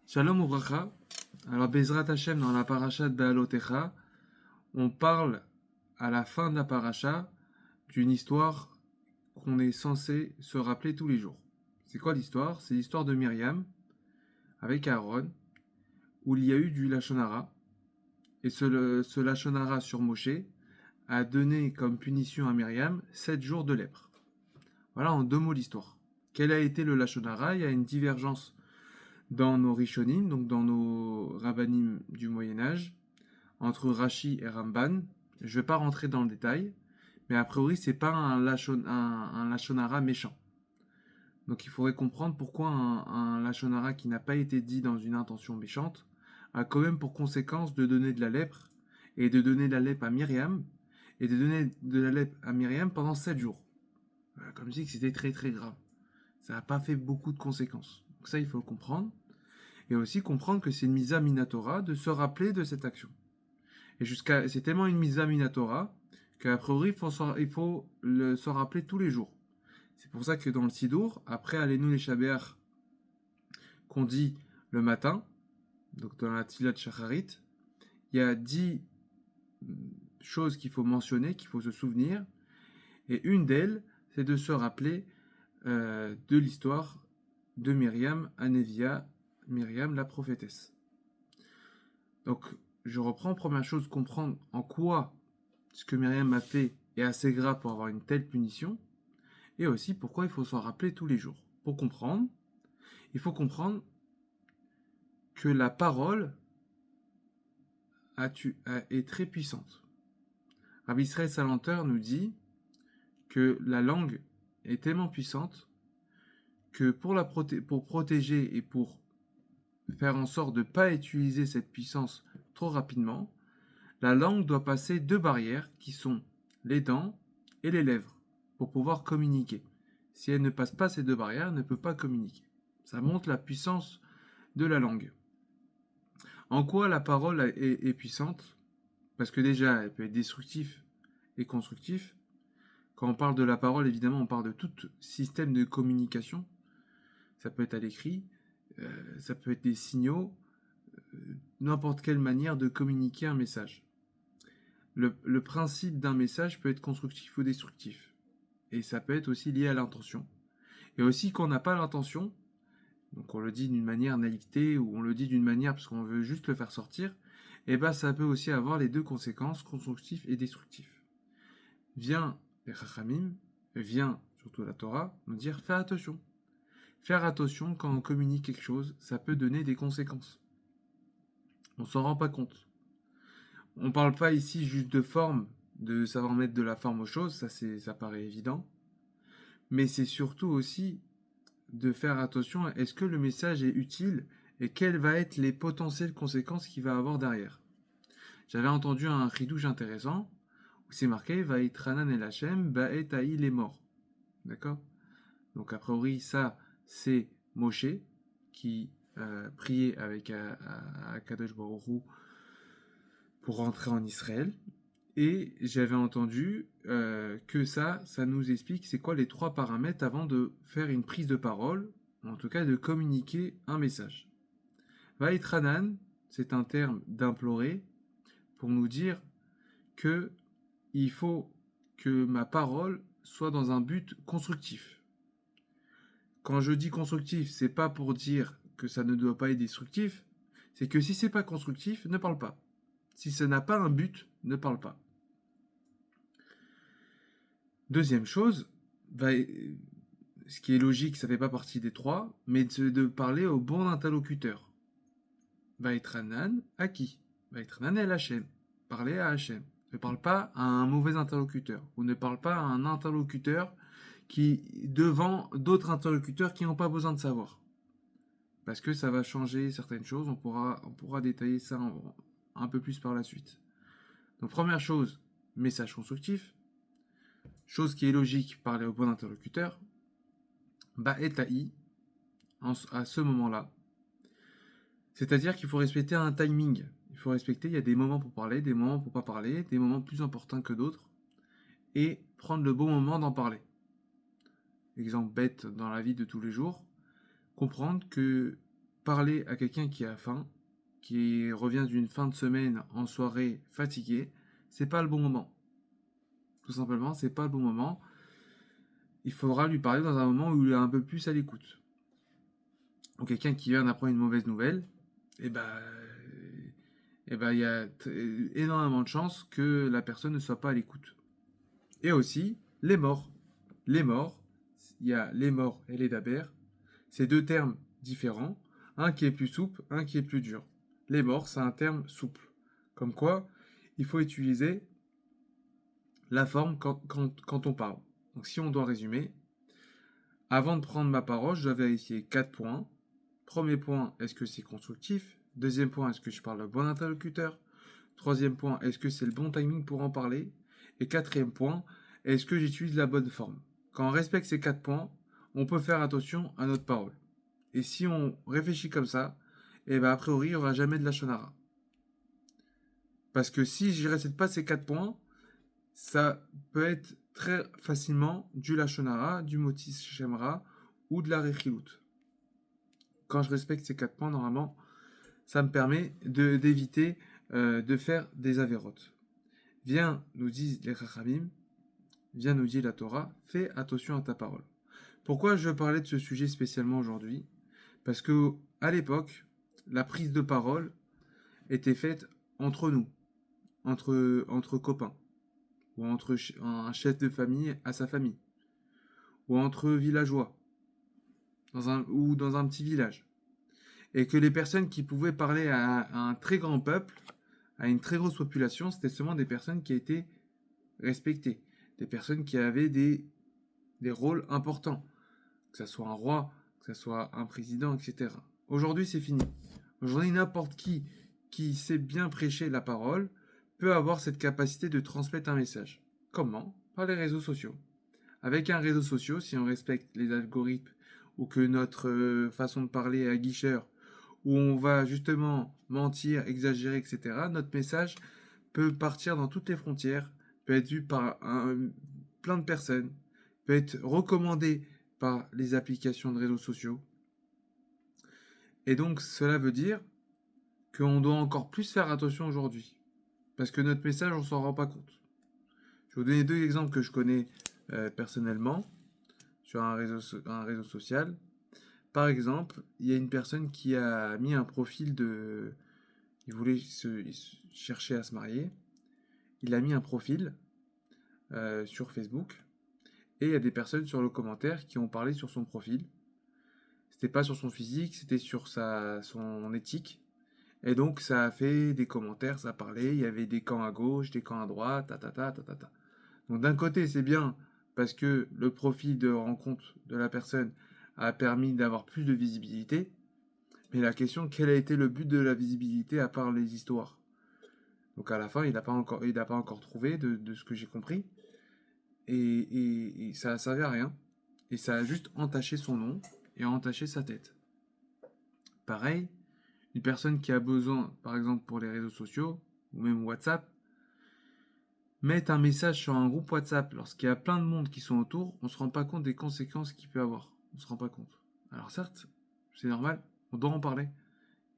Shalom Ouvracha. Alors, Bezrat Hashem, dans la paracha de Be'alotecha, on parle à la fin de la paracha d'une histoire qu'on est censé se rappeler tous les jours. C'est quoi l'histoire? C'est l'histoire de Myriam avec Aaron, où il y a eu du Lashon Hara. Et ce Lashon Hara sur Moshe a donné comme punition à Myriam 7 jours de lèpre. Voilà en deux mots l'histoire. Quel a été le Lashon Hara? Il y a une divergence dans nos Rishonim, donc dans nos Rabbanim du Moyen-Âge, entre Rashi et Ramban. Je ne vais pas rentrer dans le détail, mais a priori, c'est pas un Lashon Hara méchant. Donc il faudrait comprendre pourquoi un Lashon Hara qui n'a pas été dit dans une intention méchante a quand même pour conséquence de donner de la lèpre, et de donner de la lèpre à Myriam, et de donner de la lèpre à Myriam pendant 7 jours. Comme je dis que c'était très très grave. Ça n'a pas fait beaucoup de conséquences. Donc ça, il faut le comprendre. Et aussi comprendre que c'est une misa minatora de se rappeler de cette action. Et c'est tellement une misa minatora qu'a priori, il faut se rappeler tous les jours. C'est pour ça que dans le Sidour, après Alenu les Shabéach, qu'on dit le matin, donc dans la Tfilat Shacharit, il y a 10 choses qu'il faut mentionner, qu'il faut se souvenir. Et une d'elles, c'est de se rappeler de l'histoire de Myriam, Anevia, Myriam la prophétesse. Donc, je reprends. Première chose, comprendre en quoi ce que Myriam a fait est assez grave pour avoir une telle punition, et aussi pourquoi il faut s'en rappeler tous les jours. Pour comprendre, il faut comprendre que la parole est très puissante. Rabbi Israël Salanter nous dit que la langue est tellement puissante que pour protéger et pour faire en sorte de ne pas utiliser cette puissance trop rapidement, la langue doit passer deux barrières qui sont les dents et les lèvres pour pouvoir communiquer. Si elle ne passe pas ces deux barrières, elle ne peut pas communiquer. Ça montre la puissance de la langue. En quoi la parole est puissante? Parce que déjà, elle peut être destructive et constructive. Quand on parle de la parole, évidemment, on parle de tout système de communication. Ça peut être à l'écrit, ça peut être des signaux, n'importe quelle manière de communiquer un message. Le principe d'un message peut être constructif ou destructif. Et ça peut être aussi lié à l'intention. Et aussi quand on n'a pas l'intention, donc on le dit d'une manière naïveté ou on le dit d'une manière parce qu'on veut juste le faire sortir, et ben ça peut aussi avoir les deux conséquences, constructif et destructif. Vient les Chachamim, vient surtout la Torah, nous dire fais attention. Faire attention quand on communique quelque chose, ça peut donner des conséquences. On s'en rend pas compte. On parle pas ici juste de forme, de savoir mettre de la forme aux choses, ça paraît évident. Mais c'est surtout aussi de faire attention à est-ce que le message est utile et quelles vont être les potentielles conséquences qu'il va avoir derrière. J'avais entendu un chidouche intéressant où c'est marqué Vaïtranan el Hashem, Ba'et Haïl est mort. D'accord? Donc a priori, ça, c'est Moshe qui priait avec Akadosh Baruch Hu pour rentrer en Israël. Et j'avais entendu que ça nous explique c'est quoi les trois paramètres avant de faire une prise de parole, ou en tout cas de communiquer un message. Vaïtranan, c'est un terme d'implorer pour nous dire que il faut que ma parole soit dans un but constructif. Quand je dis constructif, c'est pas pour dire que ça ne doit pas être destructif, c'est que si c'est pas constructif, ne parle pas. Si ça n'a pas un but, ne parle pas. Deuxième chose, ce qui est logique, ça fait pas partie des trois, mais de parler au bon interlocuteur. Vaïtranan à qui? Vaïtranan el Hachem. Parler à Hachem. Ne parle pas à un mauvais interlocuteur. Ou ne parle pas à un interlocuteur qui devant d'autres interlocuteurs qui n'ont pas besoin de savoir. Parce que ça va changer certaines choses, on pourra détailler ça un peu plus par la suite. Donc première chose, message constructif. Chose qui est logique, parler au bon interlocuteur. Ba'eta'i, à ce moment-là. C'est-à-dire qu'il faut respecter un timing. Il faut respecter, il y a des moments pour parler, des moments pour pas parler, des moments plus importants que d'autres. Et prendre le bon moment d'en parler. Exemple bête dans la vie de tous les jours. Comprendre que parler à quelqu'un qui a faim, qui revient d'une fin de semaine en soirée fatigué, c'est pas le bon moment. Tout simplement, c'est pas le bon moment. Il faudra lui parler dans un moment où il est un peu plus à l'écoute. Ou quelqu'un qui vient d'apprendre une mauvaise nouvelle, et il y a énormément de chances que la personne ne soit pas à l'écoute. Et aussi, les morts. Les morts, il y a les morts et les dabers. C'est deux termes différents. Un qui est plus souple, un qui est plus dur. Les morts, c'est un terme souple. Comme quoi, il faut utiliser la forme quand on parle. Donc si on doit résumer, avant de prendre ma parole, je dois vérifier 4 points. Premier point, est-ce que c'est constructif? Deuxième point, est-ce que je parle au bon interlocuteur? Troisième point, est-ce que c'est le bon timing pour en parler? Et quatrième point, est-ce que j'utilise la bonne forme? Quand on respecte ces 4 points, on peut faire attention à notre parole. Et si on réfléchit comme ça, a priori, il n'y aura jamais de la shonara. Parce que si je ne respecte pas ces 4 points, ça peut être très facilement du lachonara, du motis shemra ou de la rechilut. Quand je respecte ces 4 points, normalement, ça me permet d'éviter de faire des avérotes. Viens, nous disent les Chachamim, viens, nous dit la Torah, fais attention à ta parole. Pourquoi je veux parler de ce sujet spécialement aujourd'hui? Parce que à l'époque, la prise de parole était faite entre nous, entre copains, ou entre un chef de famille à sa famille, ou entre villageois, ou dans un petit village. Et que les personnes qui pouvaient parler à un très grand peuple, à une très grosse population, c'était seulement des personnes qui étaient respectées, des personnes qui avaient des rôles importants, que ce soit un roi, que ce soit un président, etc. Aujourd'hui, c'est fini. Aujourd'hui, n'importe qui sait bien prêcher la parole peut avoir cette capacité de transmettre un message. Comment? Par les réseaux sociaux. Avec un réseau social, si on respecte les algorithmes ou que notre façon de parler est aguicheur, où on va justement mentir, exagérer, etc., notre message peut partir dans toutes les frontières, peut être vu par plein de personnes, peut être recommandé par les applications de réseaux sociaux. Et donc cela veut dire qu'on doit encore plus faire attention aujourd'hui. Parce que notre message, on s'en rend pas compte. Je vais vous donner deux exemples que je connais personnellement sur un réseau social. Par exemple, il y a une personne qui a mis un profil de... Il voulait chercher à se marier. Il a mis un profil sur Facebook. Et il y a des personnes sur le commentaire qui ont parlé sur son profil. C'était pas sur son physique, c'était sur son éthique. Et donc ça a fait des commentaires, ça parlait, il y avait des camps à gauche, des camps à droite, ta. Donc d'un côté c'est bien parce que le profil de rencontre de la personne a permis d'avoir plus de visibilité. Mais la question, quel a été le but de la visibilité à part les histoires? Donc à la fin, il n'a pas encore trouvé de ce que j'ai compris. Et ça a servi à rien. Et ça a juste entaché son nom et entaché sa tête. Pareil, une personne qui a besoin, par exemple pour les réseaux sociaux, ou même WhatsApp, mettre un message sur un groupe WhatsApp lorsqu'il y a plein de monde qui sont autour, on ne se rend pas compte des conséquences qu'il peut avoir. On ne se rend pas compte. Alors certes, c'est normal, on doit en parler.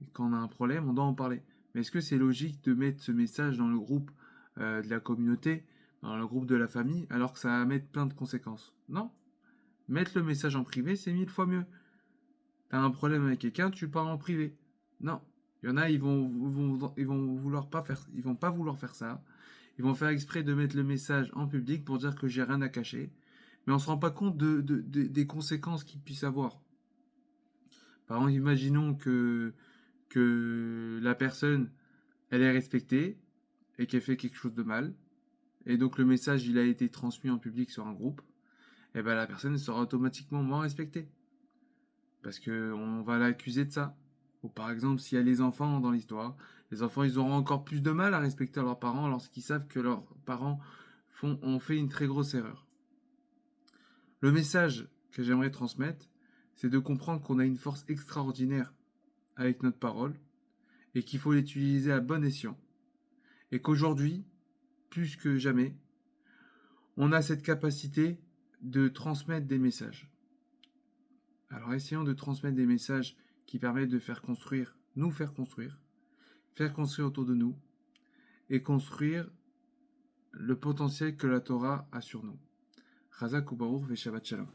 Et quand on a un problème, on doit en parler. Mais est-ce que c'est logique de mettre ce message dans le groupe de la communauté, dans le groupe de la famille, alors que ça va mettre plein de conséquences? Non. Mettre le message en privé, c'est 1000 fois mieux. T'as un problème avec quelqu'un, tu parles en privé. Non. Il y en a, ils vont pas vouloir faire ça. Ils vont faire exprès de mettre le message en public pour dire que j'ai rien à cacher. Mais on se rend pas compte des conséquences qu'il puisse avoir. Par exemple, imaginons que la personne, elle est respectée et qu'elle fait quelque chose de mal. Et donc le message, il a été transmis en public sur un groupe. Et ben la personne sera automatiquement moins respectée. Parce qu'on va l'accuser de ça. Ou par exemple, s'il y a les enfants dans l'histoire, les enfants, ils auront encore plus de mal à respecter leurs parents lorsqu'ils savent que leurs parents ont fait une très grosse erreur. Le message que j'aimerais transmettre, c'est de comprendre qu'on a une force extraordinaire avec notre parole et qu'il faut l'utiliser à bon escient. Et qu'aujourd'hui, plus que jamais, on a cette capacité de transmettre des messages. Alors essayons de transmettre des messages qui permet de nous faire construire autour de nous et construire le potentiel que la Torah a sur nous. Chazak ou Baruch ve Shabbat Shalom.